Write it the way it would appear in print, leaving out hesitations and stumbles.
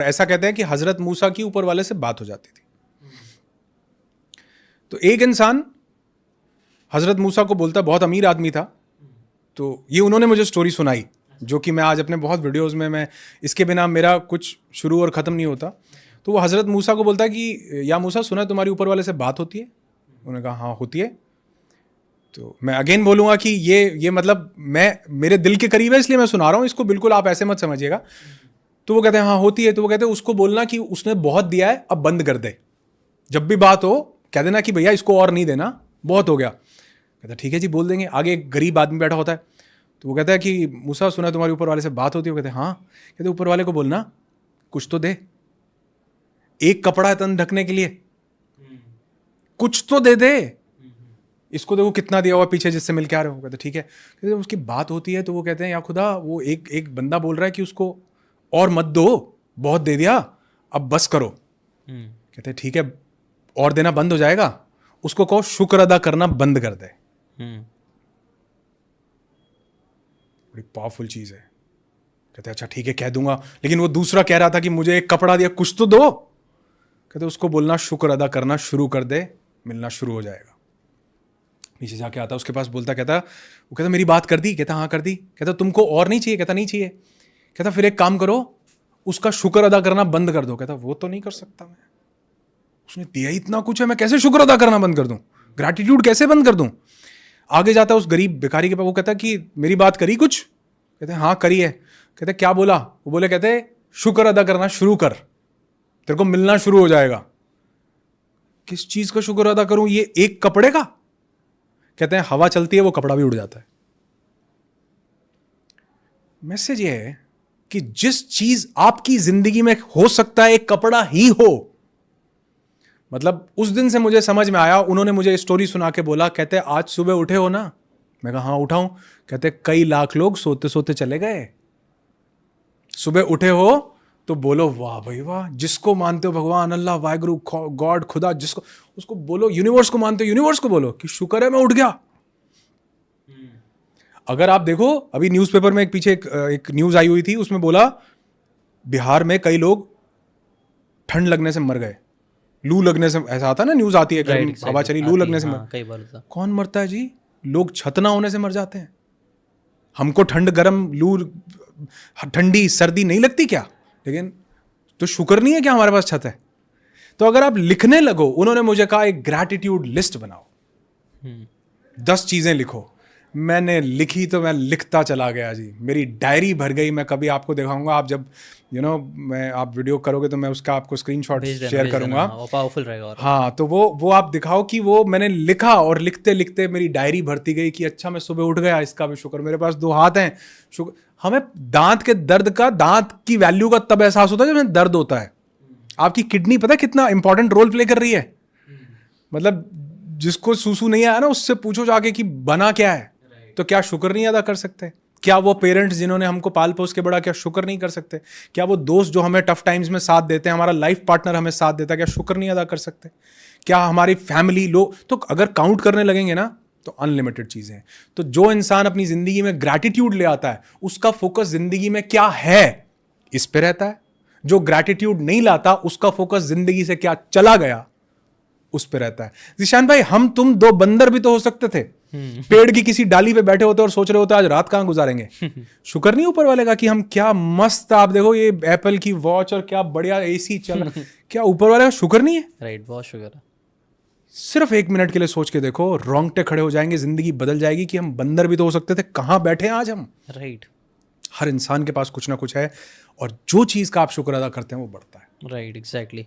ऐसा कहते हैं कि हजरत मूसा की ऊपर वाले से बात हो जाती थी। तो एक इंसान हजरत मूसा को बोलता, बहुत अमीर आदमी था, तो ये उन्होंने मुझे स्टोरी सुनाई, जो कि मैं आज अपने बहुत वीडियोस में, मैं इसके बिना मेरा कुछ शुरू और ख़त्म नहीं होता। तो वो हजरत मूसा को बोलता है कि या मूसा, सुना तुम्हारी ऊपर वाले से बात होती है? उन्होंने कहा हाँ होती है। तो मैं अगेन बोलूँगा कि ये मतलब मैं मेरे दिल के करीब है इसलिए मैं सुना रहा हूँ, इसको बिल्कुल आप ऐसे मत समझिएगा। तो वो कहते हैं हाँ होती है। तो वो कहते हैं उसको बोलना कि उसने बहुत दिया है, अब बंद कर दे। जब भी बात हो कह देना कि भैया इसको और नहीं देना, बहुत हो गया। कहता ठीक है जी, बोल देंगे। आगे एक गरीब आदमी बैठा होता है, तो वो कहता है कि मूसा, सुना तुम्हारे ऊपर वाले से बात होती है? वो कहते हैं हाँ। कहते ऊपर वाले को बोलना कुछ तो दे, एक कपड़ा है तन ढकने के लिए, कुछ तो दे दे। इसको देखो कितना दिया हुआ पीछे जिससे मिल के आ रहे हो। कहते ठीक है। कहते उसकी बात होती है तो वो कहते हैं या खुदा, वो एक बंदा बोल रहा है कि उसको और मत दो, बहुत दे दिया, अब बस करो। कहते ठीक है, और देना बंद हो जाएगा, उसको कहो शुक्र अदा करना बंद कर दे। बड़ी पावरफुल चीज है। कहते अच्छा ठीक है कह दूंगा, लेकिन वो दूसरा कह रहा था कि मुझे एक कपड़ा दिया, कुछ तो दो। कहते उसको बोलना शुक्र अदा करना शुरू कर दे, मिलना शुरू हो जाएगा। नीचे जाके आता उसके पास, बोलता, कहता वो कहता मेरी बात कर दी? कहता हाँ कर दी। कहता तुमको और नहीं चाहिए? कहता नहीं चाहिए। कहता फिर एक काम करो, उसका शुक्र अदा करना बंद कर दो। कहता वो तो नहीं कर सकता मैं, उसने दिया इतना कुछ है, मैं कैसे शुक्र अदा करना बंद कर दूं, ग्रैटिट्यूड कैसे बंद कर दूं। आगे जाता उस गरीब भिखारी के पास, वो कहता कि मेरी बात करी कुछ? कहते हाँ करी है। कहते क्या बोला? वो बोले, कहते शुक्र अदा करना शुरू कर, तेरे को मिलना शुरू हो जाएगा। किस चीज का शुक्र अदा करूं? ये एक कपड़े का? कहते हैं हवा चलती है वो कपड़ा भी उड़ जाता है। मैसेज ये है कि जिस चीज आपकी जिंदगी में हो सकता है एक कपड़ा ही हो, मतलब उस दिन से मुझे समझ में आया। उन्होंने मुझे स्टोरी सुना के बोला, कहते आज सुबह उठे हो ना? मैं कहा हाँ उठा हूं। कहते कई लाख लोग सोते सोते चले गए, सुबह उठे हो तो बोलो वाह भाई वाह। जिसको मानते हो भगवान, अल्लाह, वाहिगुरु, गॉड, खुदा, जिसको, उसको बोलो। यूनिवर्स को मानते हो, यूनिवर्स को बोलो कि शुक्र है मैं उठ गया। अगर आप देखो अभी न्यूज़पेपर में एक पीछे एक न्यूज आई हुई थी, उसमें बोला बिहार में कई लोग ठंड लगने से मर गए, लू लगने से। ऐसा आता है ना, न्यूज आती है, गर्म हवा चली, लू लगने से मर। कई बार कौन मरता है जी? लोग छत ना होने से मर जाते हैं। हमको ठंड, गर्म, लू, ठंडी, सर्दी नहीं लगती क्या? लेकिन तो शुक्र नहीं है क्या हमारे पास छत है? तो अगर आप लिखने लगो, उन्होंने मुझे कहा एक ग्रैटिट्यूड लिस्ट बनाओ, 10 चीजें लिखो। मैंने लिखी तो मैं लिखता चला गया जी, मेरी डायरी भर गई। मैं कभी आपको दिखाऊंगा, आप जब मैं आप वीडियो करोगे तो मैं उसका आपको स्क्रीनशॉट शेयर करूंगा, पावरफुल रहेगा। हाँ, तो वो आप दिखाओ कि वो मैंने लिखा, और लिखते लिखते मेरी डायरी भरती गई कि अच्छा मैं सुबह उठ गया, इसका भी शुक्र, मेरे पास 2 हाथ हैं, शुक्र। हमें दांत के दर्द का, दांत की वैल्यू का तब एहसास होता है जब हमें दर्द होता है। आपकी किडनी पता है कितना इंपॉर्टेंट रोल प्ले कर रही है? मतलब जिसको सूसू नहीं आया ना, उससे पूछो जाके कि बना क्या है, तो क्या शुक्र नहीं अदा कर सकते? क्या वो पेरेंट्स जिन्होंने हमको पाल पोस के बड़ा, क्या शुक्र नहीं कर सकते? क्या वो दोस्त जो हमें टफ टाइम्स में साथ देते हैं, हमारा लाइफ पार्टनर हमें साथ देता है, क्या शुक्र नहीं अदा कर सकते? क्या हमारी फैमिली लोग, तो अगर काउंट करने लगेंगे ना तो अनलिमिटेड चीजें हैं। तो जो इंसान अपनी जिंदगी में ग्रैटिट्यूड ले आता है, उसका फोकस जिंदगी में क्या है इस पे रहता है। जो ग्रैटिट्यूड नहीं लाता, उसका फोकस जिंदगी से क्या चला गया उस पे रहता है। जिशान भाई, हम तुम 2 बंदर भी तो हो सकते थे, पेड़ की किसी डाली पे बैठे होते और सोच रहे होते आज रात कहां गुजारेंगे। शुक्र नहीं ऊपर वाले का कि हम क्या मस्त, आप देखो ये एप्पल की वॉच और क्या बढ़िया एसी चल रहा। क्या ऊपर वाले का शुक्र नहीं है? राइट, बहुत शुक्र है। सिर्फ 1 मिनट के लिए सोच के देखो, रोंगटे खड़े हो जाएंगे, जिंदगी बदल जाएगी कि हम बंदर भी तो हो सकते थे, कहां बैठे हैं आज हम। राइट, हर इंसान के पास कुछ ना कुछ है, और जो चीज का आप शुक्र अदा करते हैं वो बढ़ता है। Right, exactly.